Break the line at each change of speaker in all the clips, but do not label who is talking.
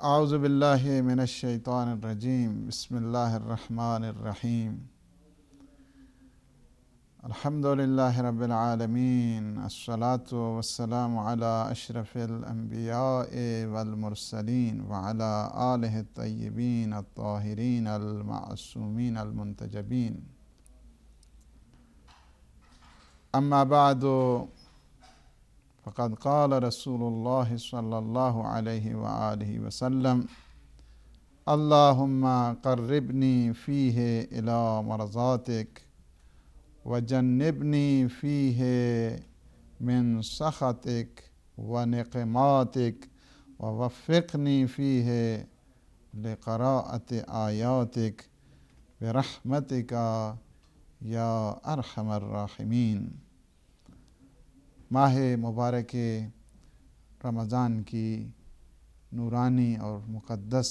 اعوذ باللہ من الشیطان الرجیم بسم اللہ الرحمن الرحیم الحمد للہ رب العالمین الصلاة والسلام علی اشرف الانبیاء والمرسلین وعلی آلہ الطیبین الطاہرین المعصومین المنتجبین اما بعد فقد قال رسول اللہ صلی اللہ علیہ وآلہ وسلم اللہم قربنی فیہ الی مرضاتک وجنبنی فیہ من سخطک ونقماتک ووفقنی فیہ لقراءۃ آیاتک برحمتک یا ارحم الراحمین۔ ماہ مبارک رمضان کی نورانی اور مقدس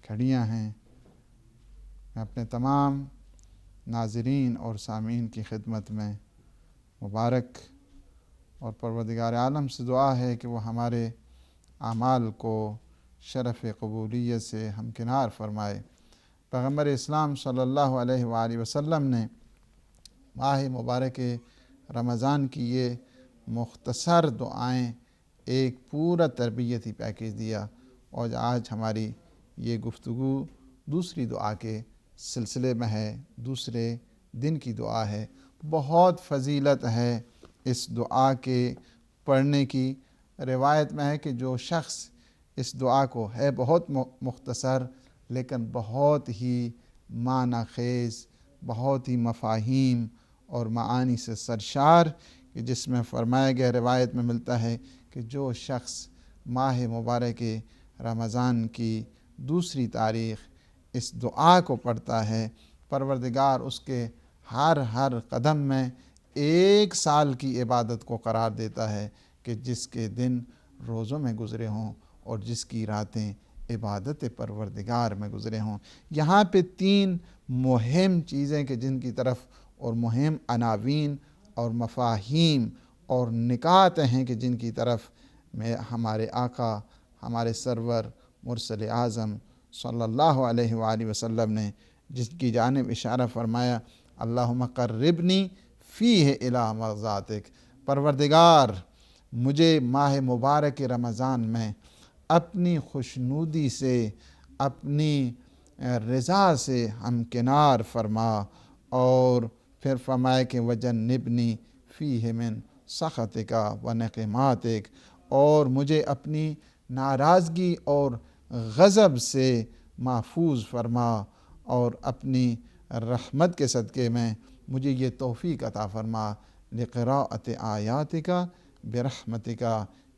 گھڑیاں ہیں۔ میں اپنے تمام ناظرین اور سامعین کی خدمت میں مبارک اور پروردگار عالم سے دعا ہے کہ وہ ہمارے اعمال کو شرف قبولیت سے ہمکنار فرمائے۔ پیغمبر اسلام صلی اللہ علیہ وآلہ وسلم نے ماہ مبارک رمضان کی یہ مختصر دعائیں ایک پورا تربیتی پیکیج دیا، اور آج ہماری یہ گفتگو دوسری دعا کے سلسلے میں ہے، دوسرے دن کی دعا ہے۔ بہت فضیلت ہے اس دعا کے پڑھنے کی۔ روایت میں ہے کہ جو شخص اس دعا کو ہے بہت مختصر لیکن بہت ہی معنی خیز، بہت ہی مفاہیم اور معانی سے سرشار، کہ جس میں فرمایا گیا، روایت میں ملتا ہے کہ جو شخص ماہ مبارک رمضان کی دوسری تاریخ اس دعا کو پڑھتا ہے، پروردگار اس کے ہر قدم میں ایک سال کی عبادت کو قرار دیتا ہے، کہ جس کے دن روزوں میں گزرے ہوں اور جس کی راتیں عبادت پروردگار میں گزرے ہوں۔ یہاں پہ تین مہم چیزیں کہ جن کی طرف اور مہم عناوین اور مفاہیم اور نکات ہیں کہ جن کی طرف میں ہمارے آقا، ہمارے سرور مرسل اعظم صلی اللہ علیہ وآلہ وسلم نے جس کی جانب اشارہ فرمایا، اللہم قربنی فیہ الی مرضاتک، پروردگار مجھے ماہ مبارک رمضان میں اپنی خوشنودی سے، اپنی رضا سے ہمکنار فرما، اور پھر فرمایا کہ وجنبنی فیہ من سخطک ونقماتک، اور مجھے اپنی ناراضگی اور غضب سے محفوظ فرما، اور اپنی رحمت کے صدقے میں مجھے یہ توفیق عطا فرما، لقراءۃ آیاتک برحمتک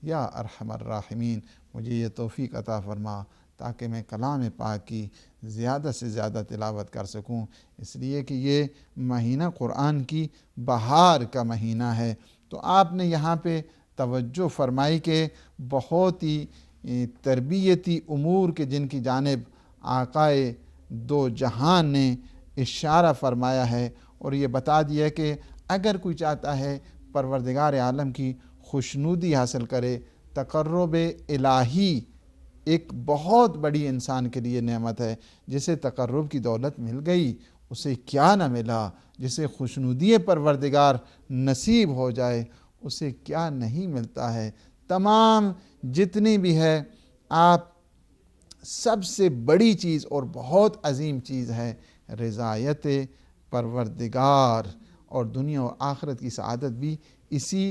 یا ارحم الراحمین، مجھے یہ توفیق عطا فرما تاکہ میں کلام پاک کی زیادہ سے زیادہ تلاوت کر سکوں، اس لیے کہ یہ مہینہ قرآن کی بہار کا مہینہ ہے۔ تو آپ نے یہاں پہ توجہ فرمائی کہ بہت ہی تربیتی امور کے جن کی جانب آقائے دو جہان نے اشارہ فرمایا ہے، اور یہ بتا دیا کہ اگر کوئی چاہتا ہے پروردگار عالم کی خوشنودی حاصل کرے، تقرب الہی ایک بہت بڑی انسان کے لیے نعمت ہے۔ جسے تقرب کی دولت مل گئی اسے کیا نہ ملا، جسے خوشنودی پروردگار نصیب ہو جائے اسے کیا نہیں ملتا ہے۔ تمام جتنی بھی ہے، آپ سب سے بڑی چیز اور بہت عظیم چیز ہے رضایت پروردگار، اور دنیا و آخرت کی سعادت بھی اسی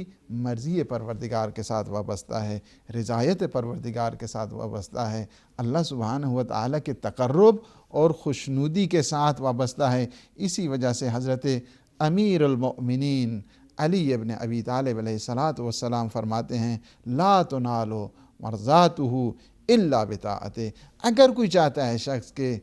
مرضی پروردگار کے ساتھ وابستہ ہے، رضایت پروردگار کے ساتھ وابستہ ہے، اللہ سبحانہ و تعالیٰ کے تقرب اور خوشنودی کے ساتھ وابستہ ہے۔ اسی وجہ سے حضرت امیر المؤمنین علی ابن ابی طالب علیہ السلام فرماتے ہیں، لا تنال مرضاتہ الا بطاعتہ، اگر کوئی چاہتا ہے شخص کے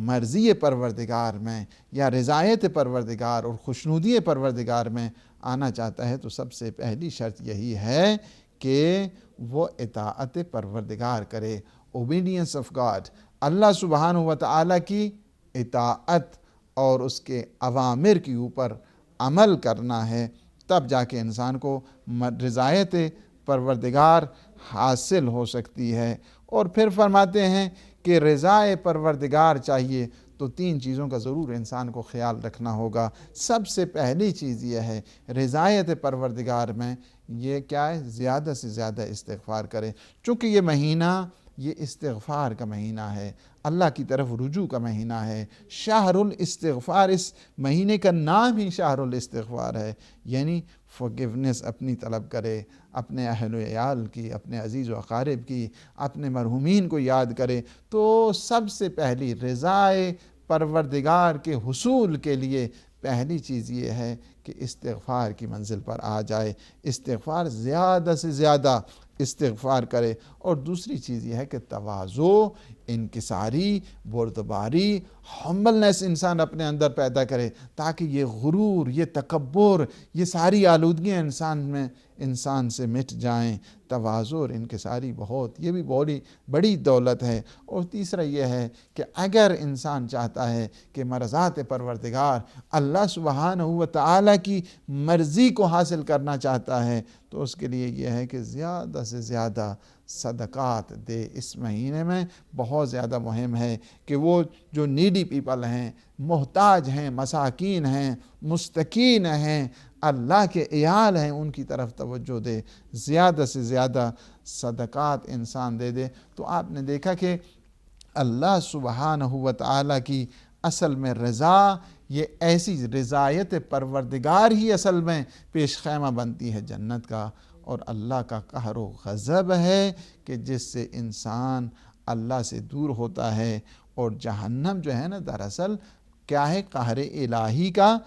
مرضی پروردگار میں یا رضایت پروردگار اور خوشنودی پروردگار میں آنا چاہتا ہے، تو سب سے پہلی شرط یہی ہے کہ وہ اطاعت پروردگار کرے، اوبیڈینس آف گاڈ، اللہ سبحانہ و تعالیٰ کی اطاعت اور اس کے اوامر کے اوپر عمل کرنا ہے، تب جا کے انسان کو رضایت پروردگار حاصل ہو سکتی ہے۔ اور پھر فرماتے ہیں کہ رضائے پروردگار چاہیے تو 3 چیزوں کا ضرور انسان کو خیال رکھنا ہوگا۔ سب سے پہلی چیز یہ ہے رضایت پروردگار میں یہ کیا ہے، زیادہ سے زیادہ استغفار کرے، چونکہ یہ مہینہ یہ استغفار کا مہینہ ہے، اللہ کی طرف رجوع کا مہینہ ہے۔ شہر الاستغفار، اس مہینے کا نام ہی شہر الاستغفار ہے، یعنی forgiveness اپنی طلب کرے، اپنے اہل و عیال کی، اپنے عزیز و اقارب کی، اپنے مرحومین کو یاد کرے۔ تو سب سے پہلی رضائے پروردگار کے حصول کے لیے پہلی چیز یہ ہے کہ استغفار کی منزل پر آ جائے، استغفار زیادہ سے زیادہ استغفار کرے۔ اور دوسری چیز یہ ہے کہ تواضع، انکساری، بردباری، ہمبلنس انسان اپنے اندر پیدا کرے، تاکہ یہ غرور، یہ تکبر، یہ ساری آلودگیاں انسان سے مٹ جائیں۔ تواضع اور انکساری یہ بھی بڑی دولت ہے۔ اور تیسرا یہ ہے کہ اگر انسان چاہتا ہے کہ مرضات پروردگار، اللہ سبحانہ و تعالیٰ کی مرضی کو حاصل کرنا چاہتا ہے، تو اس کے لیے یہ ہے کہ زیادہ سے زیادہ صدقات دے۔ اس مہینے میں بہت زیادہ مہم ہے کہ وہ جو نیڈی پیپل ہیں، محتاج ہیں، مساکین ہیں، مستکین ہیں، اللہ کے عیال ہیں، ان کی طرف توجہ دے، زیادہ سے زیادہ صدقات انسان دے۔ تو آپ نے دیکھا کہ اللہ سبحانہ و تعالیٰ کی اصل میں رضا، یہ ایسی رضایت پروردگار ہی اصل میں پیش خیمہ بنتی ہے جنت کا، اور اللہ کا قہر و غضب ہے کہ جس سے انسان اللہ سے دور ہوتا ہے۔ اور جہنم جو ہے نا، دراصل کیا ہے، قہر الہی کا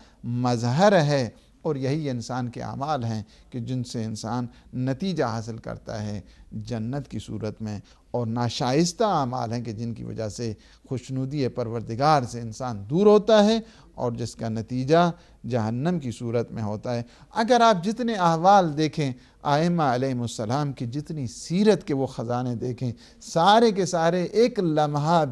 مظہر ہے، اور یہی انسان کے اعمال ہیں کہ جن سے انسان نتیجہ حاصل کرتا ہے جنت کی صورت میں، اور ناشائستہ اعمال ہیں کہ جن کی وجہ سے خوشنودی پروردگار سے انسان دور ہوتا ہے، اور جس کا نتیجہ جہنم کی صورت میں ہوتا ہے۔ اگر آپ جتنے احوال دیکھیں، ائمہ علیہم السلام کی جتنی سیرت کے وہ خزانے دیکھیں، سارے کے سارے ایک لمحہ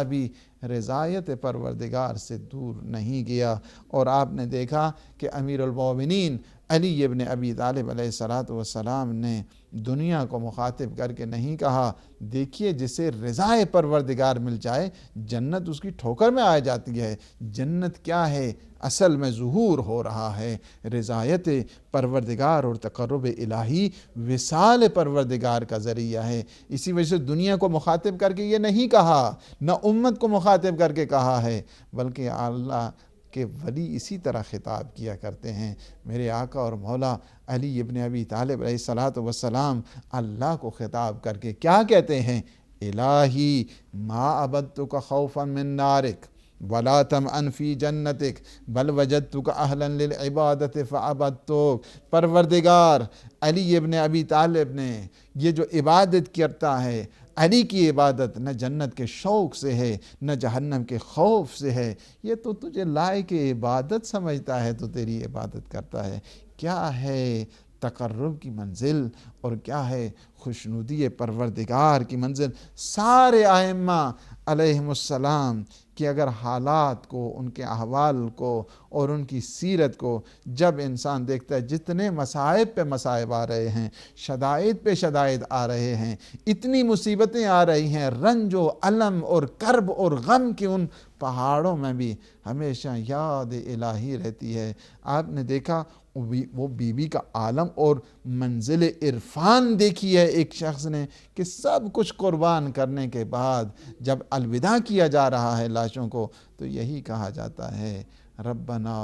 بھی رضایت پروردگار سے دور نہیں گیا۔ اور آپ نے دیکھا کہ امیر المومنین علی ابن ابی طالب علیہ السلام نے دنیا کو مخاطب کر کے نہیں کہا، دیکھیے جسے رضائے پروردگار مل جائے جنت اس کی ٹھوکر میں آ جاتی ہے۔ جنت کیا ہے؟ اصل میں ظہور ہو رہا ہے رضایت پروردگار اور تقرب الہی وصال پروردگار کا ذریعہ ہے۔ اسی وجہ سے دنیا کو مخاطب کر کے یہ نہیں کہا، نہ امت کو مخاطب کر کے کہا ہے، بلکہ اللہ کہ ولی اسی طرح خطاب کیا کرتے ہیں۔ میرے آقا اور مولا علی ابن ابی طالب علیہ السلام اللہ کو خطاب کر کے کیا کہتے ہیں؟ الہی ما عبدتک خوفا من نارک ولا طمعا فی جنتک بل وجدتک اہلا للعبادت فعبدتک۔ پروردگار، علی ابن ابی طالب نے یہ جو عبادت کرتا ہے، علی کی عبادت نہ جنت کے شوق سے ہے نہ جہنم کے خوف سے ہے، یہ تو تجھے لائق عبادت سمجھتا ہے تو تیری عبادت کرتا ہے۔ کیا ہے تقرب کی منزل اور کیا ہے خوشنودی پروردگار کی منزل۔ سارے ائمہ علیہم السلام کہ اگر حالات کو، ان کے احوال کو اور ان کی سیرت کو جب انسان دیکھتا ہے، جتنے مصائب پہ مصائب آ رہے ہیں، شدائد پہ شدائد آ رہے ہیں، اتنی مصیبتیں آ رہی ہیں، رنج و علم اور کرب اور غم کی ان پہاڑوں میں بھی ہمیشہ یاد الہی رہتی ہے۔ آپ نے دیکھا وہ بی بی کا عالم اور منزل عرفان دیکھی ہے ایک شخص نے، کہ سب کچھ قربان کرنے کے بعد جب الوداع کیا جا رہا ہے لاشوں کو، تو یہی کہا جاتا ہے ربنا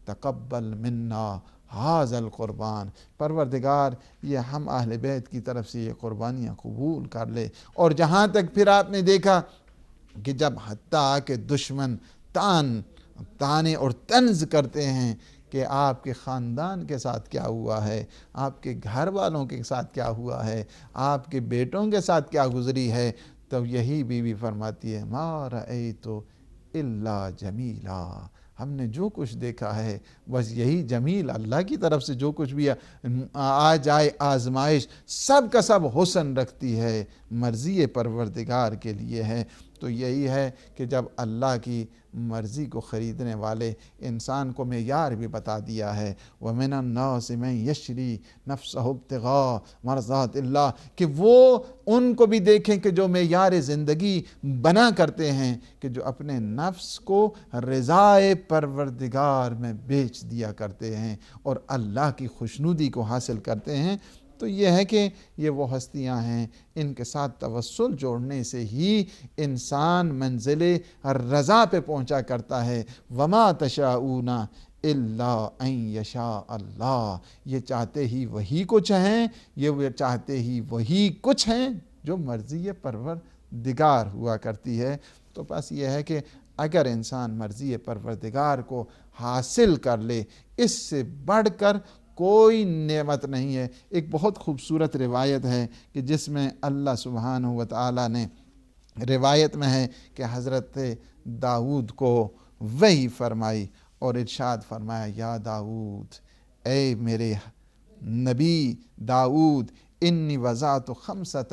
تقبل منا ھذا القربان، پروردگار یہ ہم اہل بیت کی طرف سے یہ قربانیاں قبول کر لے۔ اور جہاں تک پھر آپ نے دیکھا کہ جب حتیٰ کہ دشمن تانے اور طنز کرتے ہیں کہ آپ کے خاندان کے ساتھ کیا ہوا ہے، آپ کے گھر والوں کے ساتھ کیا ہوا ہے، آپ کے بیٹوں کے ساتھ کیا گزری ہے، تو یہی بیوی فرماتی ہے ما رأیت الا جمیلا، ہم نے جو کچھ دیکھا ہے بس یہی جمیل، اللہ کی طرف سے جو کچھ بھی آ جائے آزمائش، سب کا سب حسن رکھتی ہے، مرضی پروردگار کے لیے ہے۔ تو یہی ہے کہ جب اللہ کی مرضی کو خریدنے والے انسان کو معیار بھی بتا دیا ہے، وَمِنَ النَّاسِ مَن يَشْرِي نَفْسَهُ ابْتِغَاءَ مَرْضَاتِ اللہ، کہ وہ ان کو بھی دیکھیں کہ جو معیار زندگی بنا کرتے ہیں، کہ جو اپنے نفس کو رضائے پروردگار میں بیچ دیا کرتے ہیں اور اللہ کی خوشنودی کو حاصل کرتے ہیں۔ تو یہ ہے کہ یہ وہ ہستیاں ہیں، ان کے ساتھ توسل جوڑنے سے ہی انسان منزل رضا پہ پہنچا کرتا ہے۔ وَمَا تَشَاءُونَ إِلَّا أَن يَشَاءَ اللہ، یہ چاہتے ہی وہی کچھ ہیں، یہ چاہتے ہی وہی کچھ ہیں جو مرضی پروردگار ہوا کرتی ہے۔ تو بس یہ ہے کہ اگر انسان مرضی پروردگار کو حاصل کر لے، اس سے بڑھ کر کوئی نعمت نہیں ہے۔ ایک بہت خوبصورت روایت ہے کہ جس میں اللہ سبحانہ و تعالیٰ نے، روایت میں ہے کہ حضرت داؤد کو وحی فرمائی اور ارشاد فرمایا، یا داؤد، اے میرے نبی داؤد، انی وضعت خمسۃ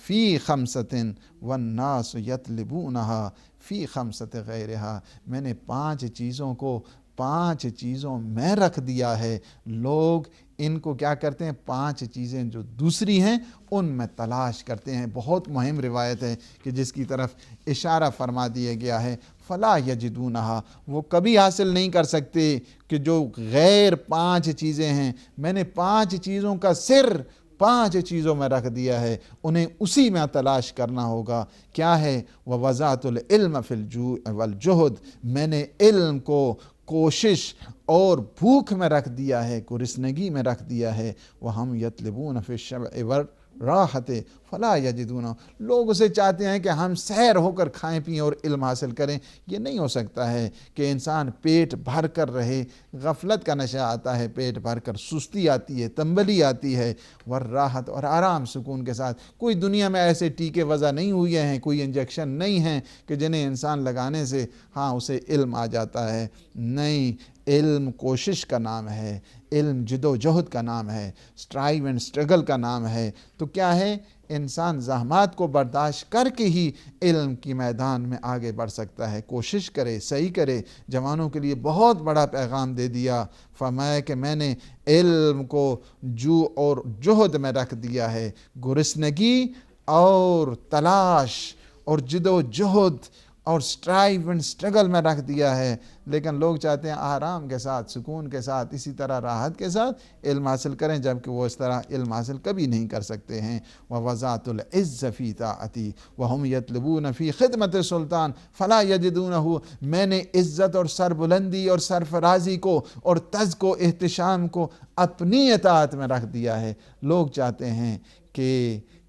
فی خمسۃ والناس یطلبونہا فی خمسۃ غیرہا، میں نے 5 چیزوں کو 5 چیزوں میں رکھ دیا ہے، لوگ ان کو کیا کرتے ہیں، 5 چیزیں جو دوسری ہیں ان میں تلاش کرتے ہیں۔ بہت مہم روایت ہے کہ جس کی طرف اشارہ فرما دیا گیا ہے، فلا یجدونہا، وہ کبھی حاصل نہیں کر سکتے کہ جو غیر 5 چیزیں ہیں، میں نے 5 چیزوں کا سر 5 چیزوں میں رکھ دیا ہے، انہیں اسی میں تلاش کرنا ہوگا۔ کیا ہے؟ وَوَضَعْتُ الْعِلْمَ فِي الْجُوعِ وَالْجُهْدِ، میں نے علم کو کوشش اور بھوک میں رکھ دیا ہے، گرسنگی میں رکھ دیا ہے۔ وَهُمْ يَطْلِبُونَ فِي الشَّبْعِ وَالرَّاحَةِ فَلَا يَجِدُونَ، لوگ اسے چاہتے ہیں کہ ہم سیر ہو کر کھائیں پئیں اور علم حاصل کریں۔ یہ نہیں ہو سکتا ہے کہ انسان پیٹ بھر کر رہے، غفلت کا نشہ آتا ہے، پیٹ بھر کر سستی آتی ہے، تنبلی آتی ہے، والراحت، اور آرام سکون کے ساتھ۔ کوئی دنیا میں ایسے ٹیکے وضع نہیں ہوئے ہیں، کوئی انجیکشن نہیں ہیں کہ جنہیں انسان لگانے سے ہاں اسے علم آ جاتا ہے۔ نہیں، علم کوشش کا نام ہے، علم جد و جہد کا نام ہے، اسٹرائیو اینڈ اسٹرگل کا نام ہے۔ تو کیا ہے، انسان زحمات کو برداشت کر کے ہی علم کی میدان میں آگے بڑھ سکتا ہے، کوشش کرے، صحیح کرے۔ جوانوں کے لیے بہت بڑا پیغام دے دیا، فرمایا کہ میں نے علم کو جو اور جہد میں رکھ دیا ہے، گرسنگی اور تلاش اور جد و جہد اور اسٹرائیو اینڈ اسٹرگل میں رکھ دیا ہے۔ لیکن لوگ چاہتے ہیں آرام کے ساتھ، سکون کے ساتھ، اسی طرح راحت کے ساتھ علم حاصل کریں، جبکہ وہ اس طرح علم حاصل کبھی نہیں کر سکتے ہیں۔ وَوَضَعْتُ الْعِزَّ فِي طَاعَتِي وَهُمْ يَطْلُبُونَ فِي خِدْمَةِ السُّلْطَانِ فَلَا يَجِدُونَهُ، میں نے عزت اور سربلندی اور سرفرازی کو اور تز کو، احتشام کو اپنی اطاعت میں رکھ دیا ہے۔ لوگ چاہتے ہیں کہ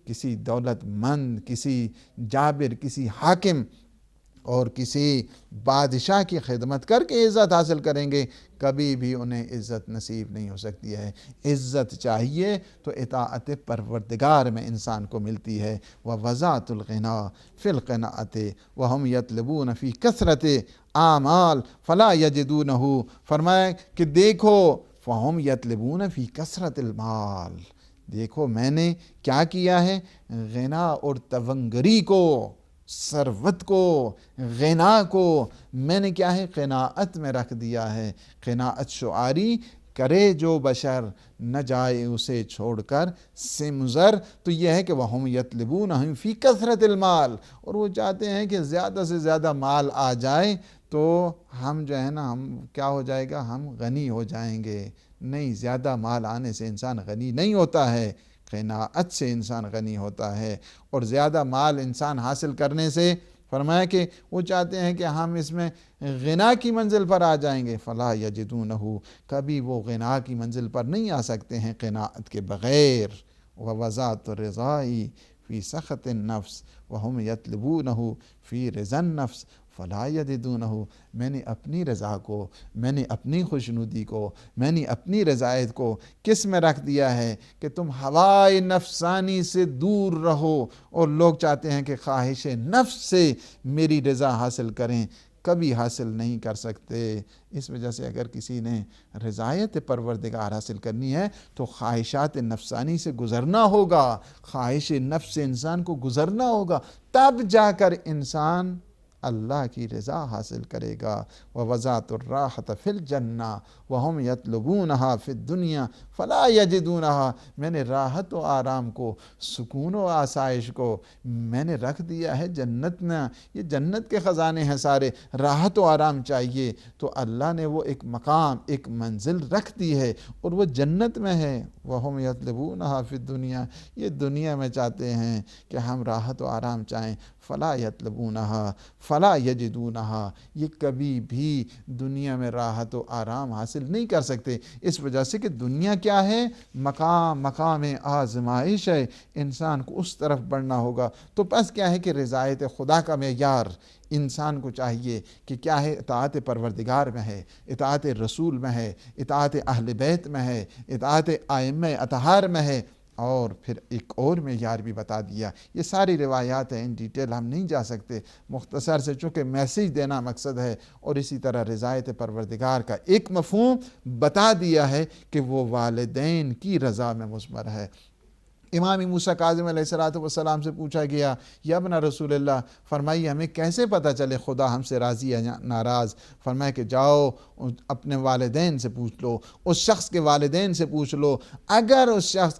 کسی دولت مند، کسی جابر، کسی حاکم اور کسی بادشاہ کی خدمت کر کے عزت حاصل کریں گے، کبھی بھی انہیں عزت نصیب نہیں ہو سکتی ہے۔ عزت چاہیے تو اطاعت پروردگار میں انسان کو ملتی ہے۔ وَوَضَعْتُ الْغِنَىٰ فِي الْقِنَاعَةِ وَهُمْ يَطْلُبُونَ فِي كَثْرَةِ أَعْمَالٍ فَلَا يَجِدُونَهُ، فرمایا کہ دیکھو، وَهُمْ يَطْلُبُونَ فِي كَثْرَةِ الْمَالِ، دیکھو میں نے کیا کیا ہے، غنا اور تونگری کو، ثروت کو، غنا کو میں نے کیا ہے، قناعت میں رکھ دیا ہے۔ قناعت شعاری کرے جو بشر، نہ جائے اسے چھوڑ کر سمزر۔ تو یہ ہے کہ وَهُمْ يَطْلُبُونَ فِي كَثْرَةِ الْمَالِ، اور وہ چاہتے ہیں کہ زیادہ سے زیادہ مال آ جائے تو ہم جو ہے نا، ہم کیا ہو جائے گا، ہم غنی ہو جائیں گے۔ نہیں، زیادہ مال آنے سے انسان غنی نہیں ہوتا ہے، قناعت سے انسان غنی ہوتا ہے۔ اور زیادہ مال انسان حاصل کرنے سے، فرمایا کہ وہ چاہتے ہیں کہ ہم اس میں غنا کی منزل پر آ جائیں گے، فلا یجدونہ، کبھی وہ غنا کی منزل پر نہیں آ سکتے ہیں قناعت کے بغیر۔ وَوَضَعْتُ الرِّضَاءِ فِي سَخَطِ النَّفْسِ وَهُمْ يَطْلُبُونَهُ فِي رِضَا النَّفْسِ فَلَا يَجِدُونَهُ، میں نے اپنی رضا کو، میں نے اپنی خوشنودی کو، میں نے اپنی رضایت کو کس میں رکھ دیا ہے کہ تم ہوائے نفسانی سے دور رہو، اور لوگ چاہتے ہیں کہ خواہش نفس سے میری رضا حاصل کریں، کبھی حاصل نہیں کر سکتے۔ اس وجہ سے اگر کسی نے رضایت پروردگار حاصل کرنی ہے تو خواہشات نفسانی سے گزرنا ہوگا، خواہش نفس سے انسان کو گزرنا ہوگا، تب جا کر انسان اللہ کی رضا حاصل کرے گا۔ وَوَزَاتُ الرَّاحَةَ فِي الْجَنَّةِ وَهُمْ يَطْلُبُونَهَا فِي الدُّنْيَا فَلَا يَجِدُونَهَا، میں نے راحت و آرام کو، سکون و آسائش کو میں نے رکھ دیا ہے جنت میں۔ یہ جنت کے خزانے ہیں سارے، راحت و آرام چاہیے تو اللہ نے وہ ایک مقام، ایک منزل رکھ دی ہے اور وہ جنت میں ہے۔ وَهُمْ يَطْلُبُونَهَا فِي الدُّنْيَا، یہ دنیا میں چاہتے ہیں کہ ہم راحت و آرام چاہیں۔ فلا یطلبونہا فلا یجدونہا، یہ کبھی بھی دنیا میں راحت و آرام حاصل نہیں کر سکتے، اس وجہ سے کہ دنیا کیا ہے؟ مقام آزمائش ہے، انسان کو اس طرف بڑھنا ہوگا۔ تو پس کیا ہے کہ رضایت خدا کا معیار انسان کو چاہیے کہ کیا ہے؟ اطاعت پروردگار میں ہے، اطاعت رسول میں ہے، اطاعت اہل بیت میں ہے، اطاعت ائمہ اطہار میں ہے۔ اور پھر ایک اور معیار بھی بتا دیا، یہ ساری روایات ہیں، ان ڈیٹیل ہم نہیں جا سکتے، مختصر سے چونکہ میسیج دینا مقصد ہے، اور اسی طرح رضایت پروردگار کا ایک مفہوم بتا دیا ہے کہ وہ والدین کی رضا میں مضمر ہے۔ امام موسیٰ کاظم علیہ السلام سے پوچھا گیا، یا ابن رسول اللہ، فرمائیے ہمیں کیسے پتہ چلے خدا ہم سے راضی ہے یا ناراض؟ فرمایا کہ جاؤ اپنے والدین سے پوچھ لو، اس شخص کے والدین سے پوچھ لو، اگر اس شخص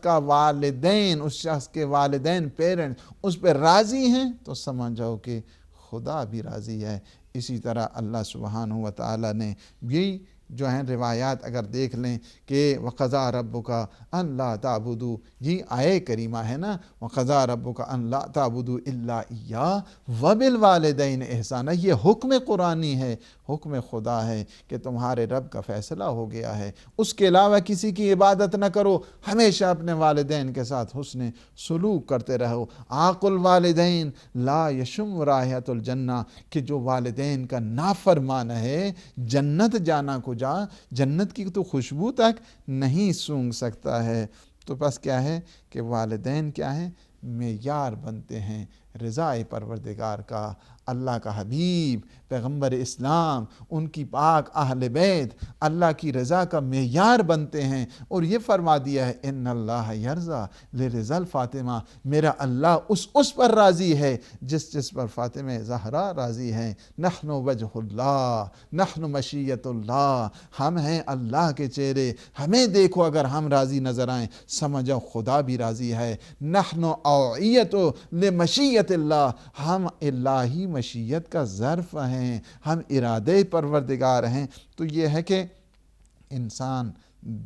کے والدین پیرنٹ اس پہ راضی ہیں تو سمجھ جاؤ کہ خدا بھی راضی ہے۔ اسی طرح اللہ سبحانہ و تعالیٰ نے بھی جو ہیں روایات اگر دیکھ لیں کہ وَقَضَىٰ رَبُّكَ أَن لَا تَعْبُدُوا، یہ آیے کریمہ ہے نا، وَقَضَىٰ رَبُّكَ أَن لَا تَعْبُدُوا إِلَّا إِيَّاهُ وَبِالْوَالِدَيْنِ إِحْسَانًا، یہ حکم قرآنی ہے، حکم خدا ہے کہ تمہارے رب کا فیصلہ ہو گیا ہے، اس کے علاوہ کسی کی عبادت نہ کرو، ہمیشہ اپنے والدین کے ساتھ حسن سلوک کرتے رہو۔ عاق الوالدین لا یشم رائحۃ الجنہ، کہ جو والدین کا نافرمان ہے جنت جانا کو جنت کی تو خوشبو تک نہیں سونگھ سکتا ہے۔ تو بس کیا ہے کہ والدین کیا ہیں؟ معیار بنتے ہیں رضائے پروردگار کا۔ اللہ کا حبیب پیغمبر اسلام، ان کی پاک اہل بیت اللہ کی رضا کا معیار بنتے ہیں، اور یہ فرما دیا ہے ان اللہ یرضیٰ لرضا الفاطمہ، میرا اللہ اس پر راضی ہے جس پر فاطمہ زہرا راضی ہیں۔ نحن وجہ اللہ، نحن مشیت اللہ، ہم ہیں اللہ کے چہرے، ہمیں دیکھو اگر ہم راضی نظر آئیں سمجھو خدا بھی راضی ہے۔ نحن اوعیت لمشیت اللہ، ہم الہی مشیت کا ظرف ہیں، ہم ارادے پروردگار ہیں۔ تو یہ ہے کہ انسان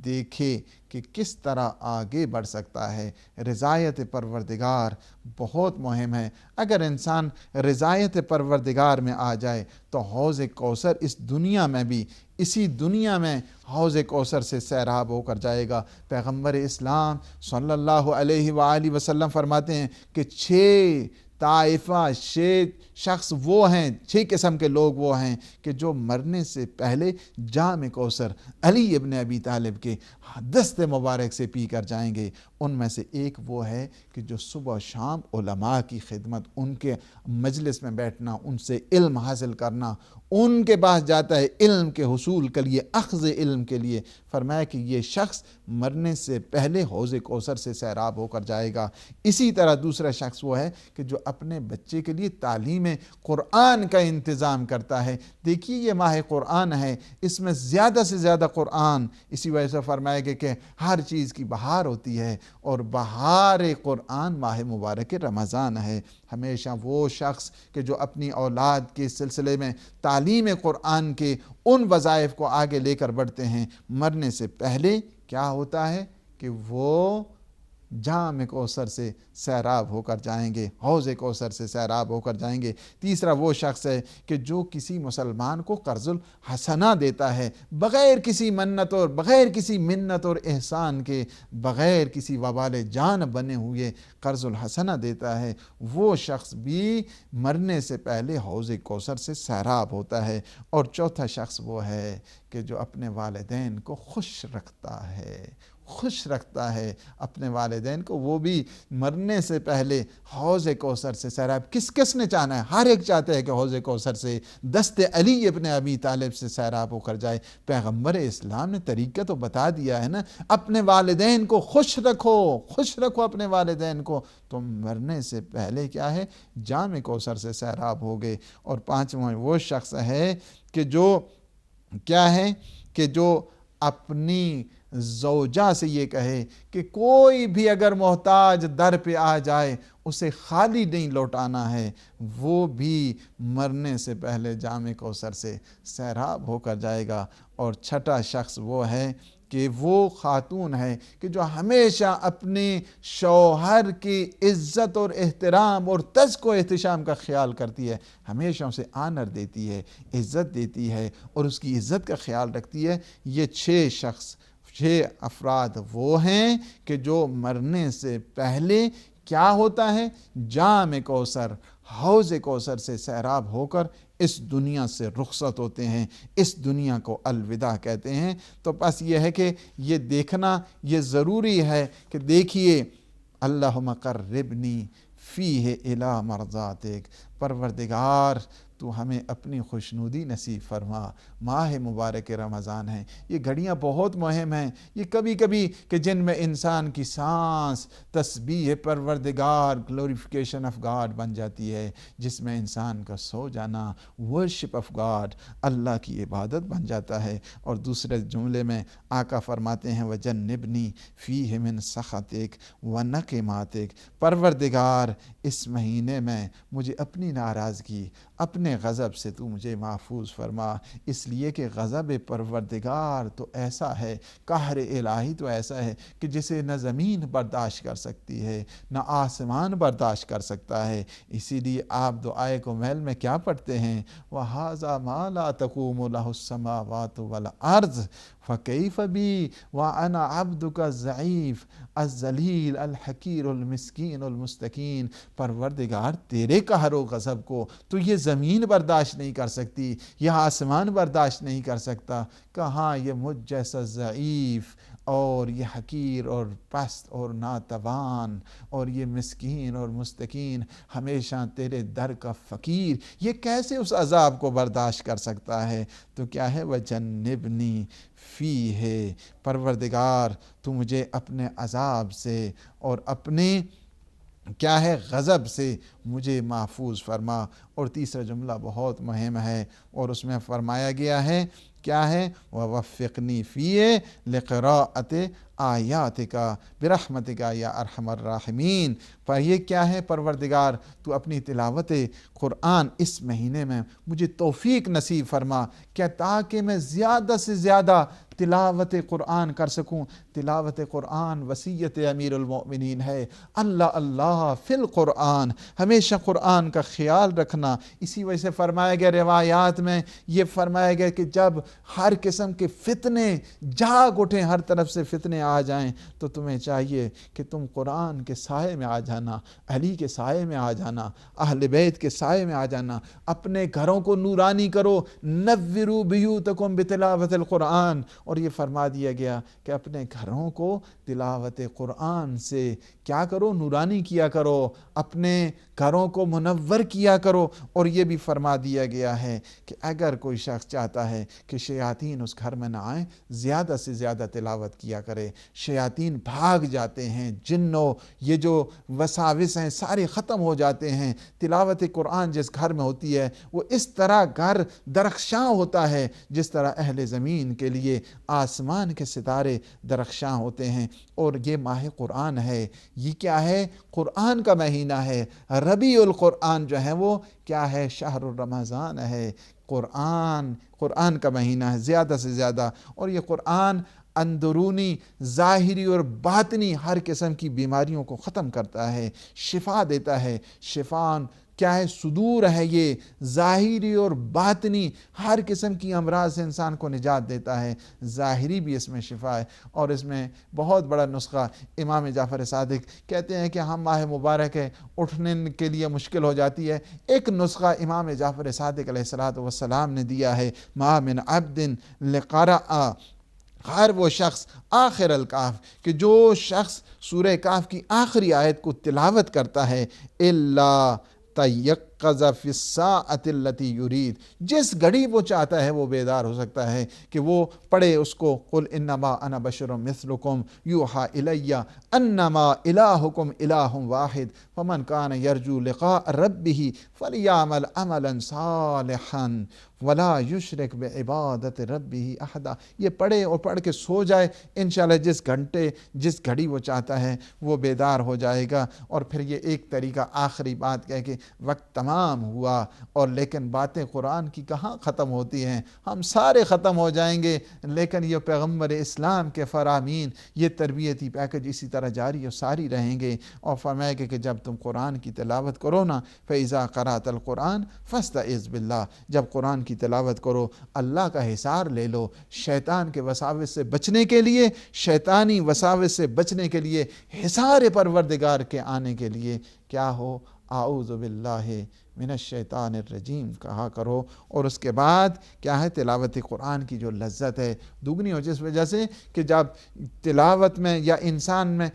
دیکھے کہ کس طرح آگے بڑھ سکتا ہے۔ رضایت پروردگار بہت مہم ہے۔ اگر انسان رضایت پروردگار میں آ جائے تو حوض کوثر اس دنیا میں بھی، اسی دنیا میں حوض کوثر سے سیراب ہو کر جائے گا۔ پیغمبر اسلام صلی اللہ علیہ وآلہ وسلم فرماتے ہیں کہ 6 طائفہ، 6 شخص وہ ہیں، 6 قسم کے لوگ وہ ہیں کہ جو مرنے سے پہلے جام کوثر علی ابن ابی طالب کے دست مبارک سے پی کر جائیں گے۔ ان میں سے ایک وہ ہے کہ جو صبح شام علماء کی خدمت، ان کے مجلس میں بیٹھنا، ان سے علم حاصل کرنا، ان کے پاس جاتا ہے علم کے حصول کے لیے، اخذ علم کے لیے۔ فرمایا کہ یہ شخص مرنے سے پہلے حوض کوثر سے سیراب ہو کر جائے گا۔ اسی طرح دوسرا شخص وہ ہے کہ جو اپنے بچے کے لیے تعلیم قرآن کا انتظام کرتا ہے۔ دیکھیے یہ ماہ قرآن ہے، اس میں زیادہ سے زیادہ قرآن، اسی وجہ سے فرمایا گیا کہ ہر چیز کی بہار ہوتی ہے، اور بہار قرآن ماہ مبارک رمضان ہے۔ ہمیشہ وہ شخص کہ جو اپنی اولاد کے سلسلے میں تعلیم قرآن کے ان وظائف کو آگے لے کر بڑھتے ہیں، مرنے سے پہلے کیا ہوتا ہے کہ وہ جام کوثر سے سیراب ہو کر جائیں گے، حوض کوثر سے سیراب ہو کر جائیں گے۔ تیسرا وہ شخص ہے کہ جو کسی مسلمان کو قرض الحسنہ دیتا ہے، بغیر کسی منت اور بغیر کسی منت اور احسان کے، بغیر کسی وبال جان بنے ہوئے قرض الحسنہ دیتا ہے، وہ شخص بھی مرنے سے پہلے حوض کوثر سے سیراب ہوتا ہے۔ اور چوتھا شخص وہ ہے کہ جو اپنے والدین کو خوش رکھتا ہے اپنے والدین کو، وہ بھی مرنے سے پہلے حوض کوثر سے سیراب۔ کس نے چاہنا ہے؟ ہر ایک چاہتا ہے کہ حوض کوثر سے دست علی ابن ابی طالب سے سیراب ہو کر جائے۔ پیغمبر اسلام نے طریقہ تو بتا دیا ہے نا، اپنے والدین کو خوش رکھو اپنے والدین کو، تم مرنے سے پہلے کیا ہے جام کوثر سے سیراب ہوگے۔ اور پانچواں وہ شخص ہے کہ جو کیا ہے کہ جو اپنی زوجہ سے یہ کہے کہ کوئی بھی اگر محتاج در پہ آ جائے اسے خالی نہیں لوٹانا ہے، وہ بھی مرنے سے پہلے جام کوثر سے سیراب ہو کر جائے گا۔ اور چھٹا شخص وہ ہے کہ وہ خاتون ہے کہ جو ہمیشہ اپنے شوہر کی عزت اور احترام اور تزک و احتشام کا خیال کرتی ہے، ہمیشہ اسے آنر دیتی ہے، عزت دیتی ہے اور اس کی عزت کا خیال رکھتی ہے۔ یہ 6 افراد وہ ہیں کہ جو مرنے سے پہلے کیا ہوتا ہے جام کوثر، حوض کوثر سے سیراب ہو کر اس دنیا سے رخصت ہوتے ہیں، اس دنیا کو الوداع کہتے ہیں۔ تو بس یہ ہے کہ یہ دیکھنا یہ ضروری ہے کہ دیکھیے اللہم قربنی فیہ الی مرضاتک، پروردگار تو ہمیں اپنی خوشنودی نصیب فرما۔ ماہ مبارک رمضان ہے، یہ گھڑیاں بہت مہم ہیں، یہ کبھی کبھی کہ جن میں انسان کی سانس تسبیح پروردگار گلوریفیکیشن آف گاڈ بن جاتی ہے، جس میں انسان کا سو جانا ورشپ آف گاڈ، اللہ کی عبادت بن جاتا ہے۔ اور دوسرے جملے میں آقا فرماتے ہیں وجنبنی فیہ من سخطک ونقماتک، پروردگار اس مہینے میں مجھے اپنی ناراضگی اپنے غضب سے تو مجھے محفوظ فرما، اس لیے کہ غضب پروردگار تو ایسا ہے، قہر الہی تو ایسا ہے کہ جسے نہ زمین برداشت کر سکتی ہے نہ آسمان برداشت کر سکتا ہے۔ اسی لیے آپ دعائے کمیل میں کیا پڑھتے ہیں وَهَذَا مَا لَا تَقُومُ لَهُ السَّمَاوَاتُ وَالْأَرْضُ فَكَيْفَ بِي وَأَنَا عَبْدُكَ الضعیف الذلیل الحقیر المسکین المستکین، پروردگار تیرے قہر و غضب کو تو یہ زمین برداشت نہیں کر سکتی، یہ آسمان برداشت نہیں کر سکتا، کہاں یہ مجھ جیسا ضعیف اور یہ حقیر اور پست اور ناتوان اور یہ مسکین اور مستکین ہمیشہ تیرے در کا فقیر، یہ کیسے اس عذاب کو برداشت کر سکتا ہے؟ تو کیا ہے وجنبنی فیہ، پروردگار تو مجھے اپنے عذاب سے اور اپنے کیا ہے غضب سے مجھے محفوظ فرما۔ اور تیسرا جملہ بہت مہم ہے اور اس میں فرمایا گیا ہے کیا ہے ووفقنی فیہ لقراءۃ آیاتک برحمتک یا ارحم الراحمین، پر یہ کیا ہے پروردگار تو اپنی تلاوت قرآن اس مہینے میں مجھے توفیق نصیب فرما، کیا تاکہ میں زیادہ سے زیادہ تلاوت قرآن کر سکوں۔ تلاوت قرآن وصیت امیر المؤمنین ہے، اللہ فی القرآن، ہمیشہ قرآن کا خیال رکھنا۔ اسی وجہ سے فرمایا گیا روایات میں یہ فرمایا گیا کہ جب ہر قسم کے فتنے جاگ اٹھیں، ہر طرف سے فتنے آ جائیں، تو تمہیں چاہیے کہ تم قرآن کے سائے میں آ جانا، علی کے سائے میں آ جانا، اہل بیت کے سائے میں آ جانا، اپنے گھروں کو نورانی کرو، نوروا بیوتکم بتلاوت القرآن۔ اور یہ فرما دیا گیا کہ اپنے گھروں کو تلاوت قرآن سے کیا کرو نورانی کیا کرو، اپنے گھروں کو منور کیا کرو۔ اور یہ بھی فرما دیا گیا ہے کہ اگر کوئی شخص چاہتا ہے کہ شیاطین اس گھر میں نہ آئیں، زیادہ سے زیادہ تلاوت کیا کرے، شیاطین بھاگ جاتے ہیں، جنوں یہ جو وساوس ہیں سارے ختم ہو جاتے ہیں۔ تلاوت قرآن جس گھر میں ہوتی ہے وہ اس طرح گھر درخشاں ہوتا ہے جس طرح اہل زمین کے لیے آسمان کے ستارے درخشاں ہوتے ہیں۔ اور یہ ماہ قرآن ہے، یہ کیا ہے قرآن کا مہینہ ہے، ربیع القرآن جو ہے وہ کیا ہے شہر رمضان ہے، قرآن کا مہینہ ہے زیادہ سے زیادہ۔ اور یہ قرآن اندرونی ظاہری اور باطنی ہر قسم کی بیماریوں کو ختم کرتا ہے، شفا دیتا ہے، شفاء کیا ہے؟ صدور ہے، یہ ظاہری اور باطنی ہر قسم کی امراض سے انسان کو نجات دیتا ہے، ظاہری بھی اس میں شفا ہے۔ اور اس میں بہت بڑا نسخہ امام جعفر صادق کہتے ہیں کہ ہم ماہ مبارک ہے، اٹھنے کے لیے مشکل ہو جاتی ہے، ایک نسخہ امام جعفر صادق علیہ السلام نے دیا ہے، ما من عبد لقرأ، ہر وہ شخص آخر الکاف، کہ جو شخص سورہ کاف کی آخری آیت کو تلاوت کرتا ہے، الا تیقظ فی الساعۃ التی یرید، جس گھڑی وہ چاہتا ہے وہ بیدار ہو سکتا ہے، کہ وہ پڑھے اس کو، قل انما انا بشر مثلکم یوحی الی انما الہکم الہ واحد فمن کان یرجو لقاء ربہ فلیعمل عملا صالحا ولا یشرک بعبادت ربہ احدا۔ یہ پڑھے اور پڑھ کے سو جائے، انشاءاللہ جس گھڑی وہ چاہتا ہے وہ بیدار ہو جائے گا۔ اور پھر یہ ایک طریقہ آخری بات کہہ کہ وقت تمام ہوا، اور لیکن باتیں قرآن کی کہاں ختم ہوتی ہیں، ہم سارے ختم ہو جائیں گے، لیکن یہ پیغمبر اسلام کے فرامین، یہ تربیتی پیکج اسی طرح جاری اور ساری رہیں گے۔ اور فرمایا کہ جب تم قرآن کی تلاوت کرو نا، فَإِذَا قَرَأْتَ الْقُرْآنَ فَاسْتَعِذْ بِاللَّهِ، جب قرآن کی تلاوت کرو اللہ کا حصار لے لو، شیطان کے وساوس سے بچنے کے لیے، شیطانی وساوس سے بچنے کے لیے، حصار پروردگار کے آنے کے لیے کیا ہو؟ اعوذ باللہ من الشیطان الرجیم کہا کرو۔ اور اس کے بعد کیا ہے؟ تلاوت قرآن کی جو لذت ہے دگنی ہو، جس وجہ سے کہ جب تلاوت میں یا انسان میں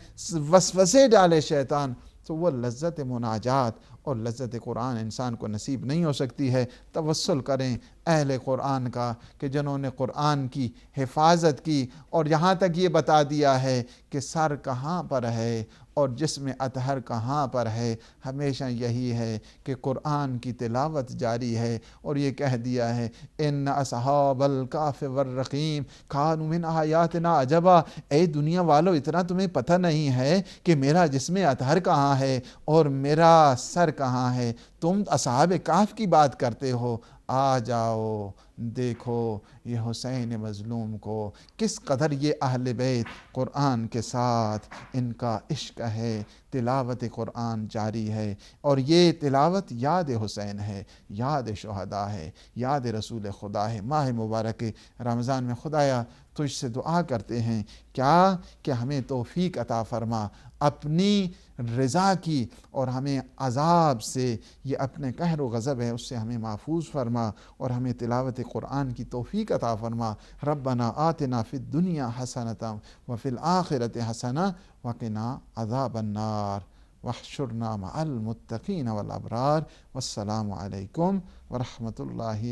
وسوسے ڈالے شیطان، تو وہ لذت مناجات اور لذت قرآن انسان کو نصیب نہیں ہو سکتی ہے۔ توسل کریں اہل قرآن کا کہ جنہوں نے قرآن کی حفاظت کی، اور یہاں تک یہ بتا دیا ہے کہ سر کہاں پر ہے اور جسم اطہر کہاں پر ہے، ہمیشہ یہی ہے کہ قرآن کی تلاوت جاری ہے۔ اور یہ کہہ دیا ہے ان اصحاب الکہف والرقیم کانوا من آیاتنا عجبا، اے دنیا والو اتنا تمہیں پتہ نہیں ہے کہ میرا جسم اطہر کہاں ہے اور میرا سر کہاں ہے؟ تم اصحاب کہف کی بات کرتے ہو، آ جاؤ دیکھو یہ حسین مظلوم کو کس قدر یہ اہل بیت قرآن کے ساتھ ان کا عشق ہے، تلاوت قرآن جاری ہے۔ اور یہ تلاوت یاد حسین ہے، یاد شہداء ہے، یاد رسول خدا ہے۔ ماہ مبارک رمضان میں خدایا تجھ سے دعا کرتے ہیں کیا کہ ہمیں توفیق عطا فرما اپنی رضا کی، اور ہمیں عذاب سے، یہ اپنے قہر و غضب ہے اس سے ہمیں محفوظ فرما، اور ہمیں تلاوت قرآن کی توفیق عطا فرما۔ ربنا آتنا فی الدنیا حسنۃ وفی الآخرۃ حسنۃ وقنا عذاب النار واحشرنا مع المتقین والابرار۔ والسلام علیکم ورحمۃ اللہ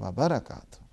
وبرکاتہ۔